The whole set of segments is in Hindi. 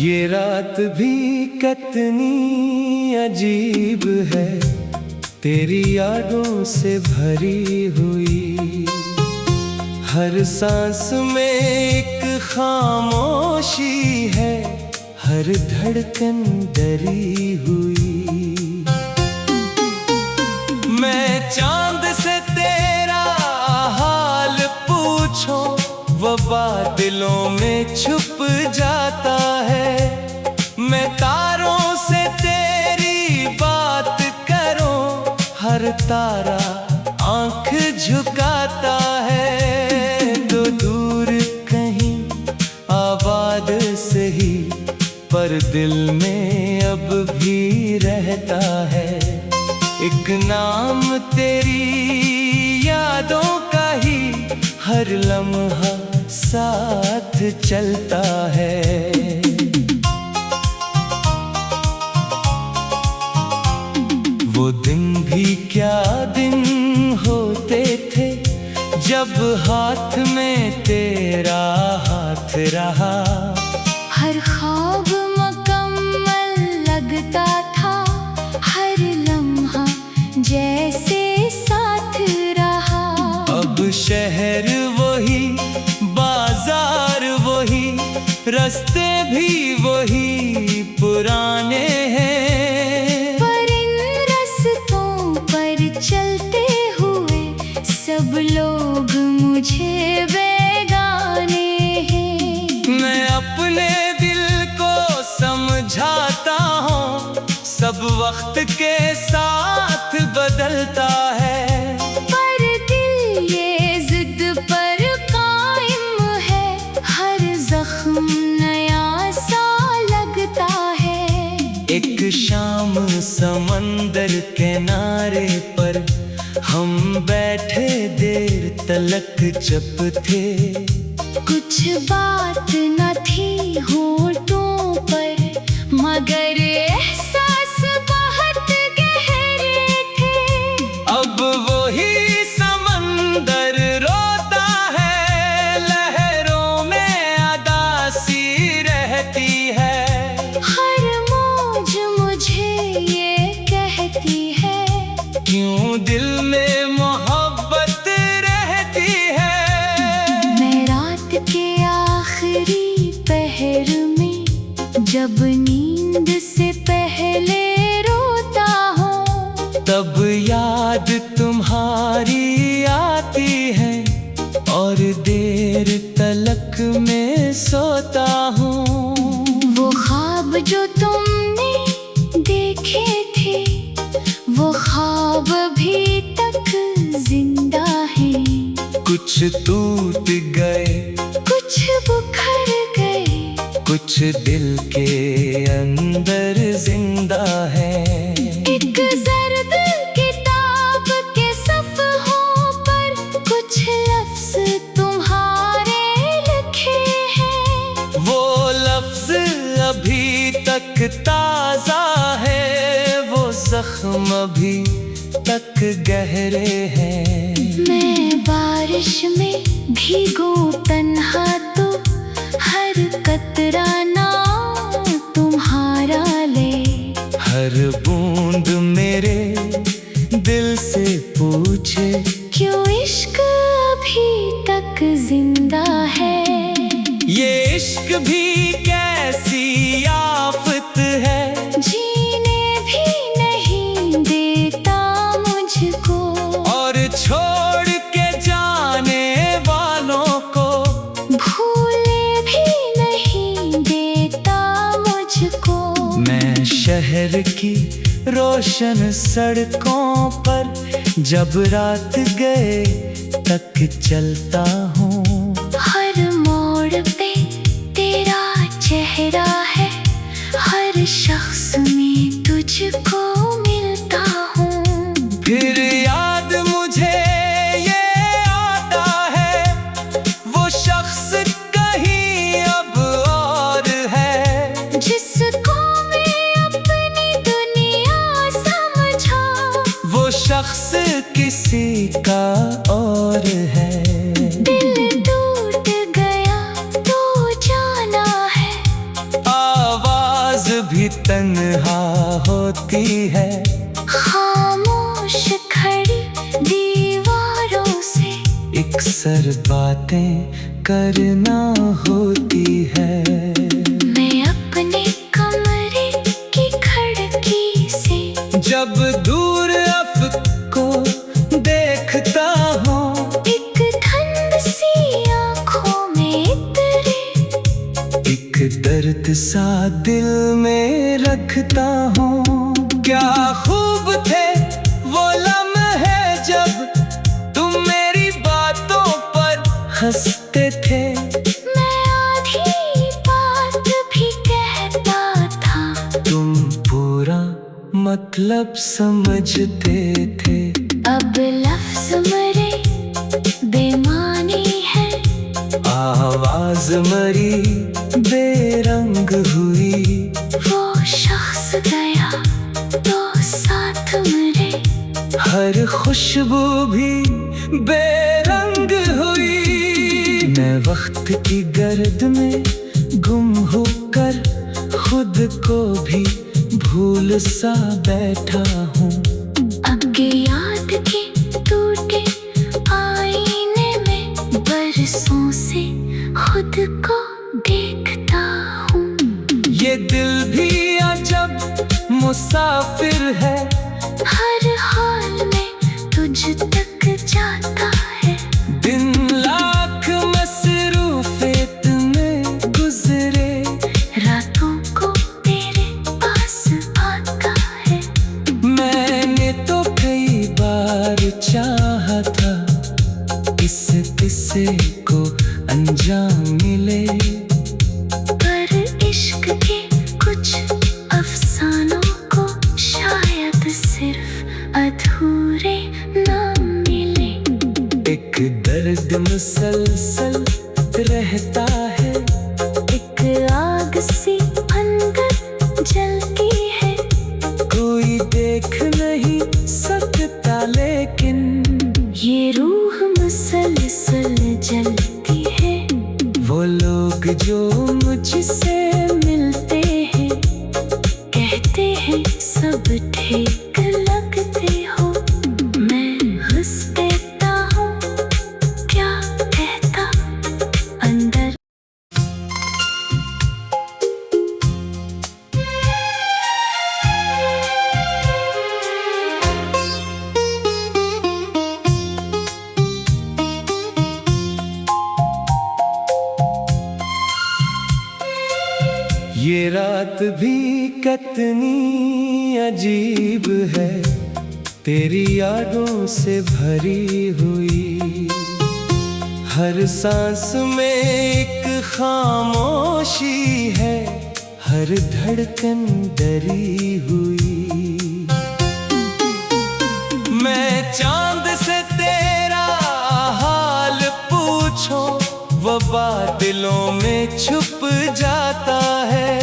ये रात भी कितनी अजीब है, तेरी यादों से भरी हुई। हर सांस में एक खामोशी है, हर धड़कन डरी हुई। मैं चांद से तेरा हाल पूछूं, वो बादलों में छुप जाता है। मैं तारों से तेरी बात करूं, हर तारा आंख झुकाता है। तो दूर कहीं आबाद सही, पर दिल में अब भी रहता है एक नाम तेरी यादों का ही, हर लम्हा साथ चलता है। वो दिन भी क्या दिन होते थे, जब हाथ में तेरा हाथ रहा। हर ख्वाब मुकम्मल लगता था, हर लम्हा जैसे साथ रहा। अब शहर वही, बाजार वही, रास्ते भी वही पुराने हैं। पर इन रास्तों पर चलते हुए सब लोग मुझे बेगाने हैं। मैं अपने दिल को समझाता हूँ, सब वक्त के साथ बदलता है। पर दिल ये जिद पर कायम है, हर जख्म नया सा लगता है। एक शाम समंदर किनारे पर हम बैठे देर तलक चुप थे। कुछ बात न थी होठों पर, मगर एहसास बहुत गहरे थे। अब वही समंदर रोता है, लहरों में अदासी रहती है। हर मौज मुझे ये कहती है, क्यों दिल में मोहब्बत रहती है। मैं रात के आखिरी पहर में, जब नींद से पहले रोता हूँ, तब याद तुम्हारी आती है, और देर तलक में सोता हूँ। वो ख्वाब जो तुमने देखे थे, वो ख्वाब अभी तक जिंदा है। कुछ टूट गए, कुछ बिखर गए, कुछ दिल के अंदर जिंदा है। एक जर्द किताब के सफ़हों पर कुछ लफ्ज़ तुम्हारे लिखे हैं। वो लफ्ज अभी तक ताज़ा है, वो जख्म अभी तक गहरे हैं। मैं बारिश में भीगूं तन्हा तो हर कतरा नाम तुम्हारा ले। हर बूंद मेरे दिल से पूछे, क्यों इश्क अभी तक जिंदा है। ये इश्क भी कैसी आफत है, जीने भी नहीं देता मुझको, और छोड़ के जाने वालों को भूले भी नहीं देता मुझको। मैं शहर की रोशन सड़कों पर जब रात गए तक चलता हूँ। हर मोड़ पे तेरा चेहरा है, हर शख्स में तुझको मिलता हूँ। फिर याद मुझे ये आता है, वो शख्स कहीं अब और है, जिसको मैं अपनी दुनिया समझा। वो शख्स किसी का और है। दिल टूट गया तो जाना है, भी तन्हा होती है। खामोश खड़ी दीवारों से अक्सर बातें करना होती है। मैं अपने कमरे की खिड़की से जब दूर अफ़क़ों को देखता हूँ, एक ठंड सी आँखों में इतरे, एक दर्द सा दिल में रखता हूँ। क्या खूब थे वो लम्हे जब तुम मेरी बातों पर हंसते थे। मैं आधी बात भी कहता था, तुम पूरा मतलब समझते थे। अब लफ्ज़ मरे बेमानी है, आवाज़ मरी बेरंग हुई। वो शख्स गया तो साथ मरे, हर खुशबू भी बेरंग हुई। मैं वक्त की गर्द में गुम होकर खुद को भी भूल सा बैठा हूँ। अब के याद के टूटे आईने में बरसों से खुद को देखता हूँ। ये दिल भी अजब मुसाफिर है, हर हाल में तुझ तक जाता है। दिन लाख मसरूफियत में गुजरे, रातों को तेरे पास आता है। मैंने तो कई बार चाहा था इस किस्से को अंजाम मिले, पर इश्क के कुछ अफसानों को शायद सिर्फ अधूरे ना मिले। एक दर्द मुसलसल रहता है, एक आग सी अंदर जलती है, कोई देख नहीं सकता लेकिन ये रूह मुसलसल जलती है। वो लोग जो मुझसे मिलते हैं, कहते हैं सब ठीक लगते हो। मैं हंस देता हूँ, क्या कहता अंदर। ये रात भी कितनी अजीब है, तेरी यादों से भरी हुई। हर सांस में एक खामोशी है, हर धड़कन डरी हुई। मैं चांद से तेरा हाल पूछूं, वो बादलों में छुप जाता है।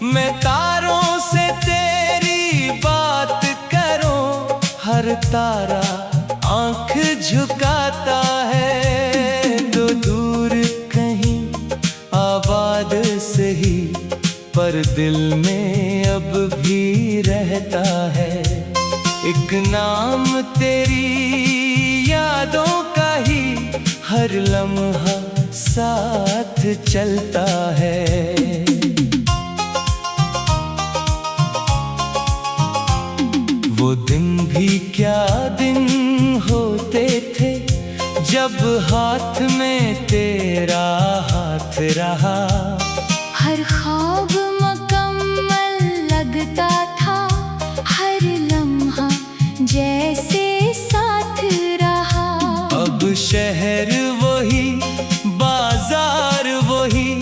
मैं तारों से तेरी बात करूं, हर तारा आंख झुकाता है। तो दूर कहीं आबाद सही, पर दिल में अब भी रहता है एक नाम तेरी यादों का ही, हर लम्हा साथ चलता है। वो दिन भी क्या दिन होते थे, जब हाथ में तेरा हाथ रहा। हर ख्वाब मुकम्मल लगता था, हर लम्हा जैसे साथ रहा। अब शहर वही, बाजार वही,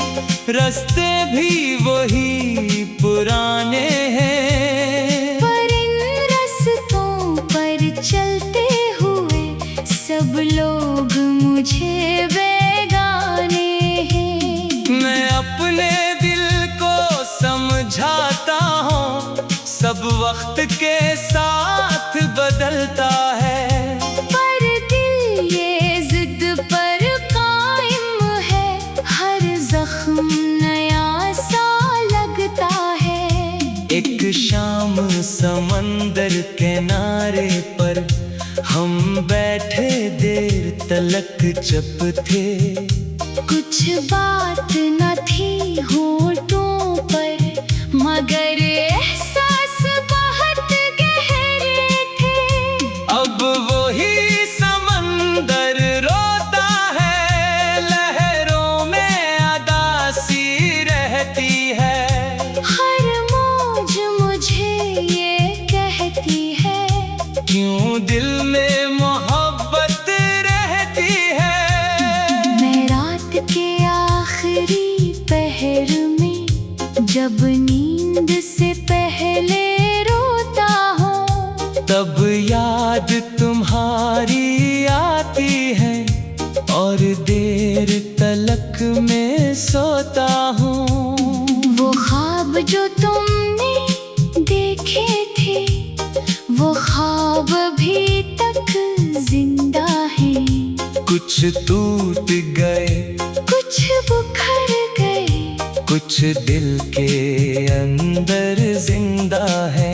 रास्ते भी वही पुराने हैं। पर इन रास्तों पर चलते हुए सब लोग मुझे बेगाने हैं। मैं अपने दिल को समझाता हूँ, सब वक्त के साथ बदलता है। पर दिल ये जिद पर कायम है, हर जख्म नया सा लगता है। समंदर किनारे पर हम बैठे देर तलक चुप थे। कुछ बात न थी होठों पर, मगर एहसास बहुत गहरे थे। अब वही समंदर रोता है, लहरों में अदासी रहती है। हर मौज मुझे ये कहती है, क्यों दिल में मोहब्बत रहती है। मैं रात के आखिरी पहर में जब नींद से पहले रोता हूँ, तब याद तुम्हारी आती है और देर तलक में सोता हूँ। वो ख्वाब जो तुमने देखे थे, वो ख्वाब अभी तक जिंदा है। कुछ टूट गए, कुछ बिखर गए, कुछ दिल के अंदर जिंदा है।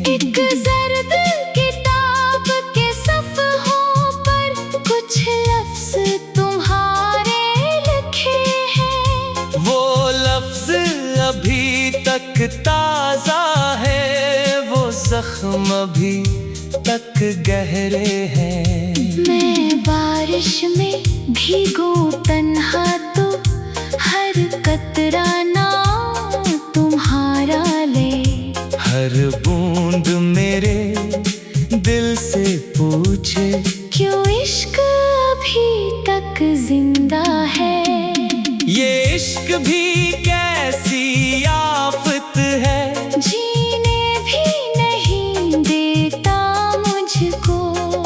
एक जर्द किताब के सफ़हों पर कुछ लफ्ज़ तुम्हारे लिखे हैं। वो लफ्ज अभी तक ताजा है, वो जख्म अभी तक गहरे हैं। मैं बारिश में भीगू तन्हा तो हर कतरा ना तुम्हारा ले। हर बूंद मेरे दिल से पूछे, क्यों इश्क अभी तक जिंदा है। ये इश्क भी कैसी आफत है, जीने भी नहीं देता मुझको,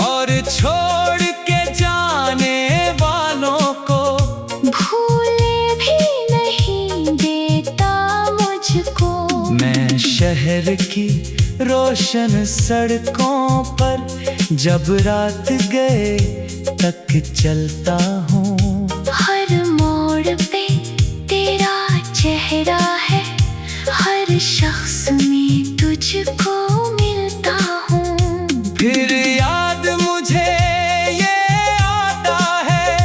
और छोड़ के जाने वालों को भूले भी नहीं देता मुझको। मैं शहर की रोशन सड़कों पर जब रात गए तक चलता हूँ। हर मोड़ पे तेरा चेहरा है, हर शख्स में तुझको मिलता हूँ। फिर याद मुझे ये आता है,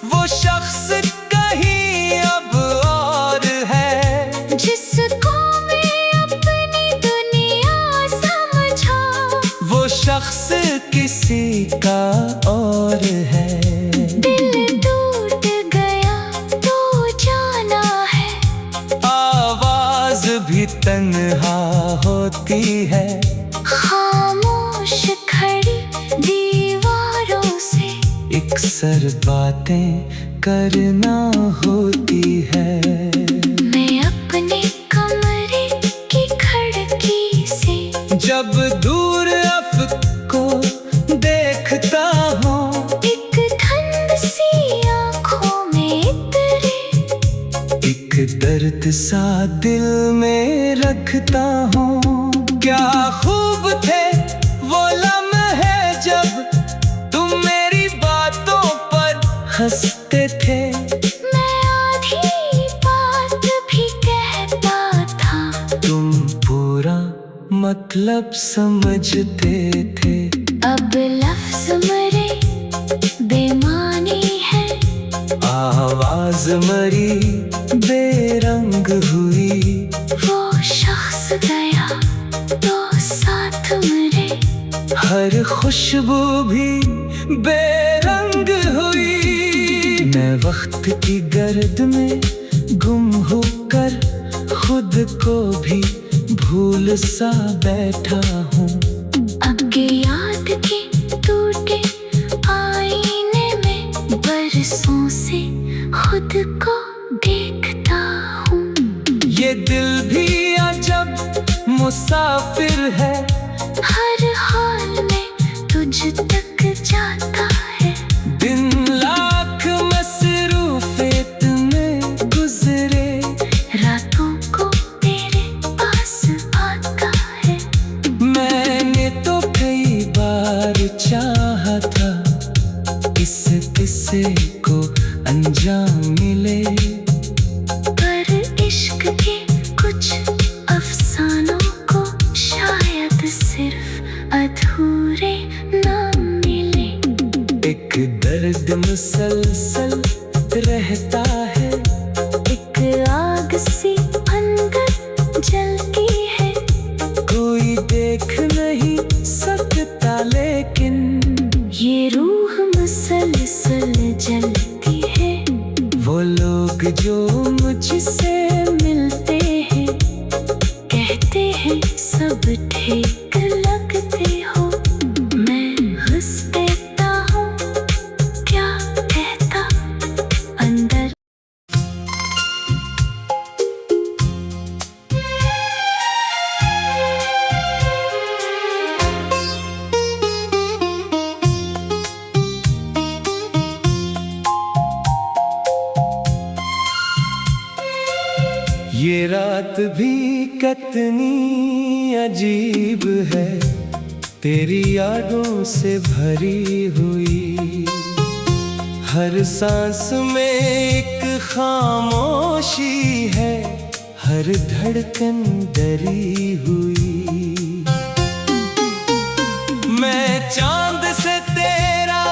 वो शख्स कहीं अब और है, जिसको मैं अपनी दुनिया समझा, वो शख्स किसी का और है। दिल टूट गया तो जाना है, आवाज भी तन्हा होती है, खामोश खड़ी दीवारों से अक्सर बातें करना होती है। मैं अपने कमरे की खिड़की से जब दूर अफ़क़ को देखता हूँ, एक ठंड सी आँखों में इतरे, एक दर्द सा दिल में रखता हूँ। क्या खूब थे वो लम्हे जब तुम मेरी बातों पर हंसते थे। मैं आधी बात भी कहता था, तुम पूरा मतलब समझते थे। अब लफ्ज़ मरे बेमानी है, आवाज मरी बेरंग हुई। वो शख्स गया तो साथ मरे, हर खुशबू भी बेरंग हुई। मैं वक्त की गर्द में गुम होकर खुद को भी भूल सा बैठा हूँ। अगे याद के टूटे आईने में बरसों से खुद को देखता हूँ। ये दिल भी अजब मुसाफिर है, हर हाल में तुझ तक जाता है। दिन लाख मसरूफियत में गुजरे, रातों को तेरे पास आता है। मैंने तो कई बार चाहा था इस किस्से को अंजाम मिले, पर इश्क के कुछ अफसानों को शायद से जो मुझसे मिलते हैं कहते हैं सब ठीक लगते हो। मैं हंस देता हूँ क्या कहता अंदर। ये रात भी कितनी अजीब है, तेरी यादों से भरी हुई। हर सांस में एक खामोशी है, हर धड़कन डरी हुई। मैं चांद से तेरा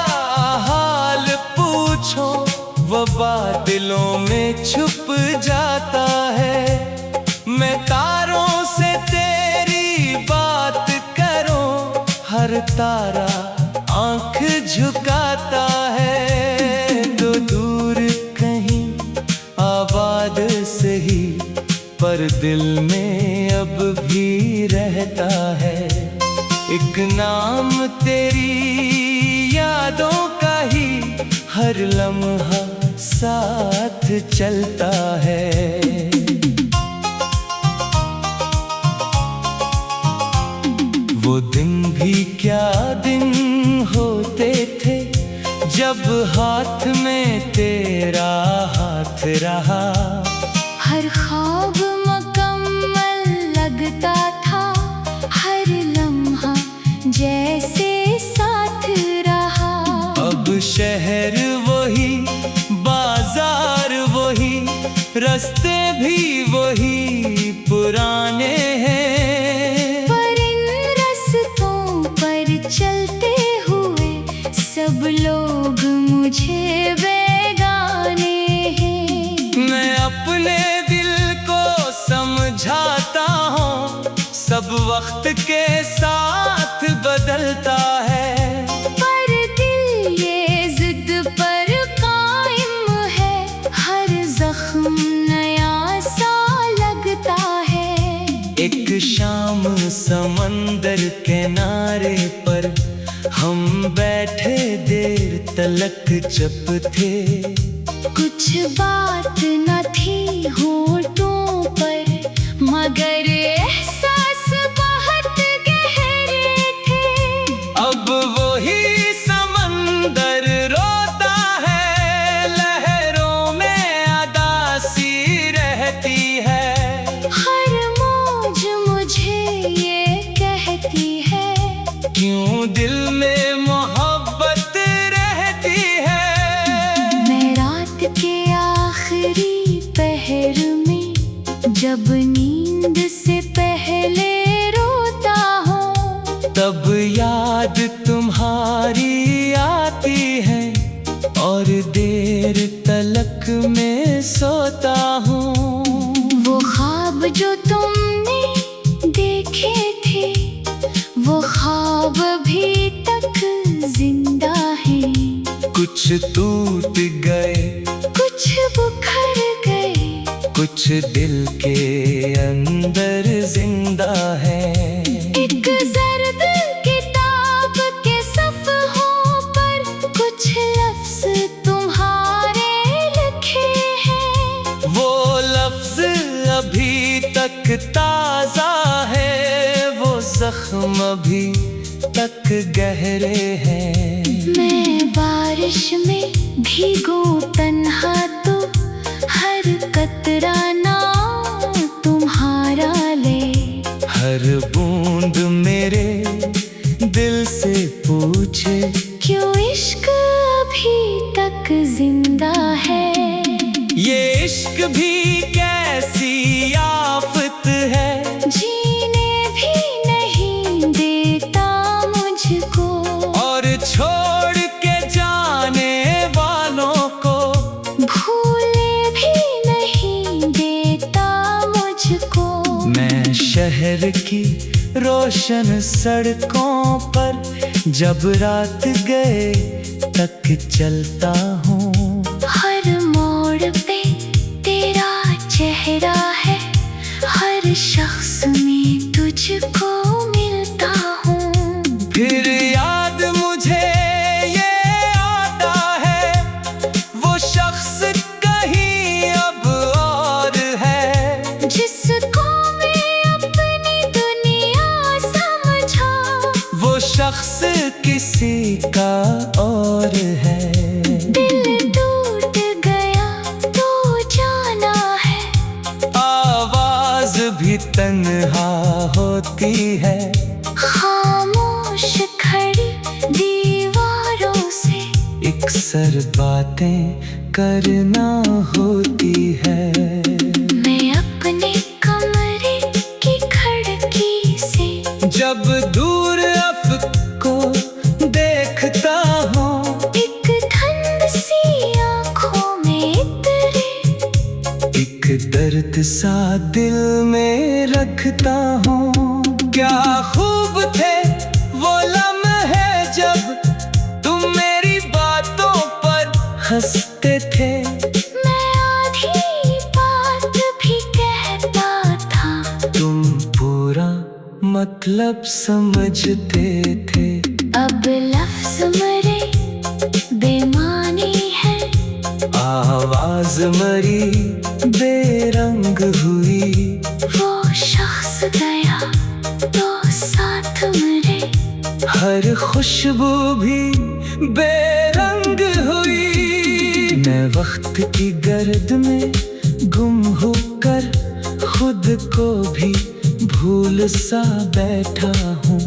हाल पूछूं, वो बात दिलों में छुप जाता है। मैं तारों से तेरी बात करूं, हर तारा आंख झुकाता है। तो दूर कहीं आबाद सही, पर दिल में अब भी रहता है। एक नाम तेरी यादों का ही, हर लम्हा साथ चलता है। वो दिन भी क्या दिन होते थे, जब हाथ में तेरा हाथ रहा। हर ख्वाब मुकम्मल लगता था, हर लम्हा जैसे साथ रहा। अब शहर वही, बाजार वही, रास्ते भी वही पुराने हैं। पर इन रास्तों पर चलते हुए सब लोग मुझे बेगाने हैं। मैं अपने दिल को समझाता हूँ, सब वक्त के साथ बदलता है। पर दिल ये जिद पर कायम है, हर जख्म नया सा लगता है। एक शाम समंदर किनारे पर हम बैठे देर तलक जब थे। कुछ बात न थी होठों पर, मगर एहसास बहुत गहरे थे। अब वही समंदर रोता है, लहरों में अदासी रहती है। हर मौज मुझे ये कहती है, क्यों दिल में मोहब्बत रहती है। मैं रात के आखिरी पहर में, जब नींद से पहले रोता हूँ, तब याद तुम्हारी आती है, और देर तलक में सोता हूँ। वो ख्वाब जो तुमने देखे थे, वो ख्वाब अभी तक जिंदा है। कुछ टूट गए, कुछ बिखर गए, कुछ दिल के अंदर जिंदा है। एक जर्द किताब के सफ़हों पर कुछ लफ्ज़ तुम्हारे लिखे हैं। वो लफ्ज अभी तक ताजा है, वो जख्म अभी तक गहरे हैं। मैं बारिश में भीगू तन्हा, तो हर कतरा नाम तुम्हारा ले। हर बूंद मेरे दिल से पूछे, क्यों इश्क अभी तक जिंदा है। ये इश्क भी कैसी आफत है, जीने भी नहीं देता मुझको, और छोड़ के जाने वालों को भूले भी नहीं देता मुझको। मैं शहर की रोशन सड़कों पर जब रात गए तक चलता हूँ। हर मोड़ पे तुझको मिलता हूँ। फिर याद मुझे ये आता है, वो शख्स कहीं अब और है, जिसको मैं अपनी दुनिया समझा, वो शख्स किसी का और है। दिल टूट गया तो जाना है, आवाज भी तन्हा होती है, खामोश खड़ी दीवारों से अक्सर बातें करना होती है। मैं अपने कमरे की खिड़की से जब दूर अफ़क़ को देखता हूँ, एक ठंड सी आँखों में इतरे, एक दर्द सा दिल में रखता हूँ। क्या खूब थे वो लम्हे जब तुम मेरी बातों पर हंसते थे। मैं आधी बात भी कहता था, तुम पूरा मतलब समझते थे। अब लफ्ज़ मरे बेमानी है, आवाज मरी बेरंग हुई, वो शख्स गया तो साथ मरे, हर खुशबू भी बेरंग हुई। मैं वक्त की गर्द में गुम होकर खुद को भी भूल सा बैठा हूँ।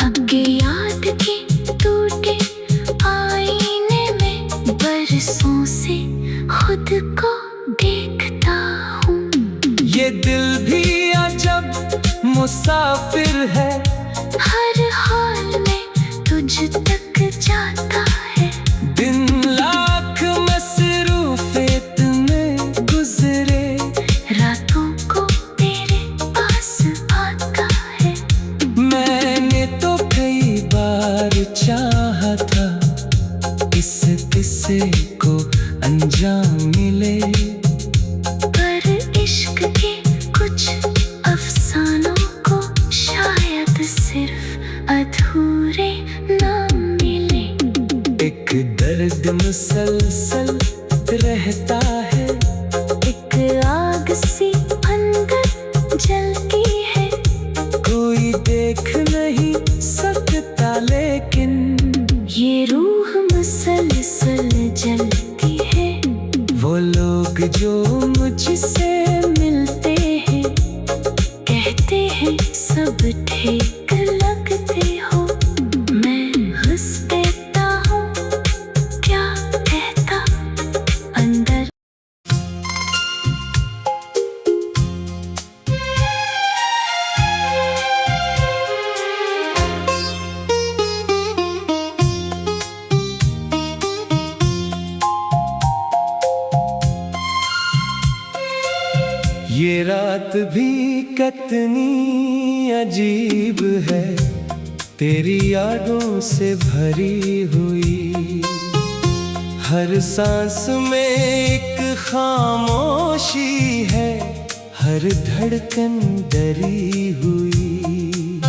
अब की याद के टूटे आईने में बरसों से खुद को देखता हूँ। ये दिल भी अजब मुसाफिर है, हर हाल में तुझ तक जाता है, दिन लाख मसरूफियत में गुजरे, रातों को तेरे पास आता है। मैंने तो कई बार चाहा था इस किस्से को अंजाम मिले, पर इश्क के कुछ अफसानों को शायद सिर्फ अधूरे ना मिले। एक दर्द मुसलसल रहता है, एक आग सी अंदर जलती है, कोई देख नहीं सकता लेकिन ये रूह मुसलसल जलती है। वो लोग जो मुझसे मिलते हैं, कहते हैं सब ठीक लगते हो, मैं हंस देता हूँ, क्या कहता अंदर। ये रात भी कितनी अजीब है, तेरी यादों से भरी हुई। हर सांस में एक खामोशी है, हर धड़कन डरी हुई।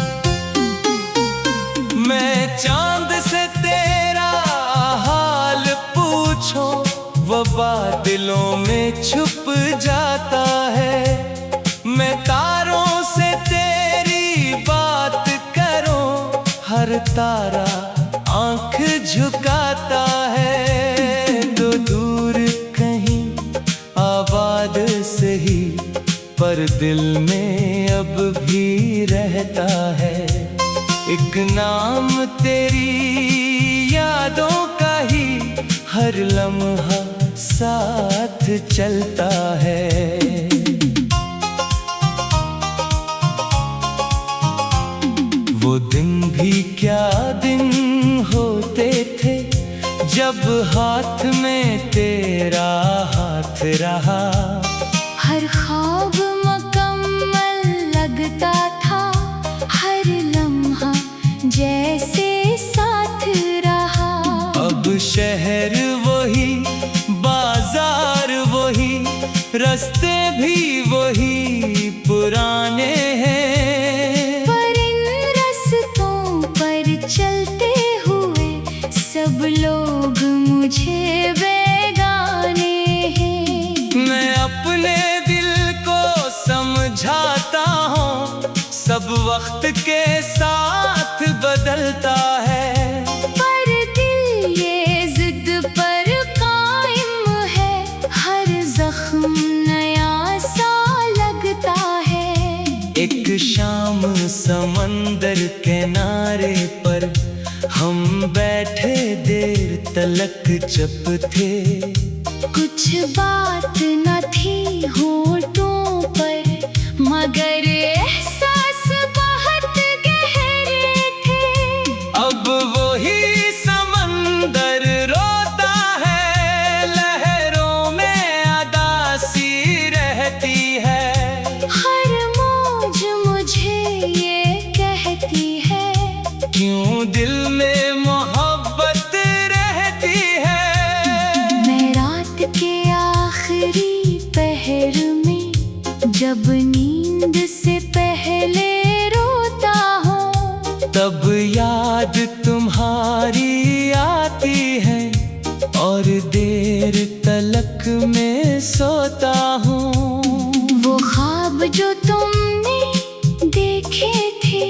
मैं चांद से तेरा हाल पूछूं, वो बादलों में छुप जाता है। मैं तारों से तेरी बात करूं, हर तारा आंख झुकाता है। तो दूर कहीं आबाद सही, पर दिल में अब भी रहता है एक नाम तेरी यादों का ही, हर लम्हा साथ चलता है। वो दिन भी क्या दिन होते थे, जब हाथ में तेरा हाथ रहा। हर ख्वाब मुकम्मल लगता था, हर लम्हा जैसे साथ रहा। अब शहर वही, बाजार वही, रास्ते भी वही पुराने हैं। समंदर किनारे पर हम बैठे देर तलक चुप थे। कुछ बात न थी होठों पर, मगर एहसास बहुत गहरे थे। अब वही समंदर रोता है, लहरों में अदासी रहती है। हर मौज मुझे ये कहती है, क्यों दिल में मोहब्बत रहती है। मैं रात के आखिरी पहर में जब नींद से पहले रोता हूँ, तब याद तुम्हारी आती है और देर तलक में सोता हूँ। वो ख्वाब जो तुमने देखे थे,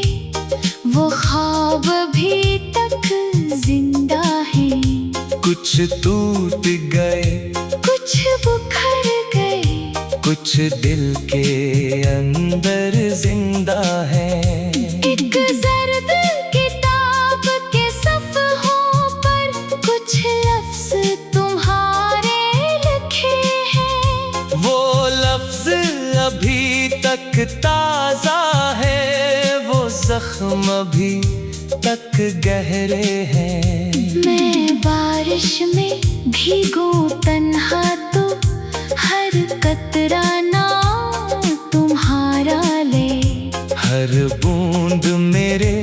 वो ख्वाब अभी तक जिंदा है। कुछ टूट गए, कुछ बिखर गए, कुछ दिल के अंदर जिंदा है। एक जर्द किताब के सफ़हों पर कुछ लफ्ज़ तुम्हारे लिखे हैं। वो लफ्ज अभी तक ताजा है, वो जख्म अभी तक गहरे हैं। मैं बारिश में भीगू तन्हा तो हर कतरा नाम तुम्हारा ले। हर बूंद मेरे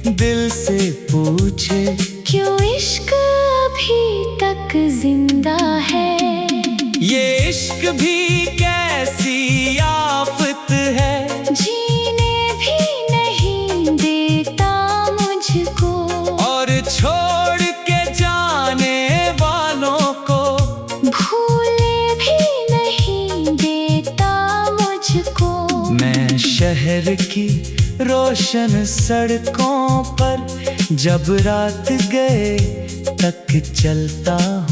दिल से पूछे, क्यों इश्क अभी तक जिंदा है। ये इश्क भी कैसी आफत है, जीने भी नहीं देता मुझको, और छोड़ के जाने वालों को भूले भी नहीं देता मुझको। मैं शहर की रोशन सड़कों पर जब रात गए तक चलता हूँ।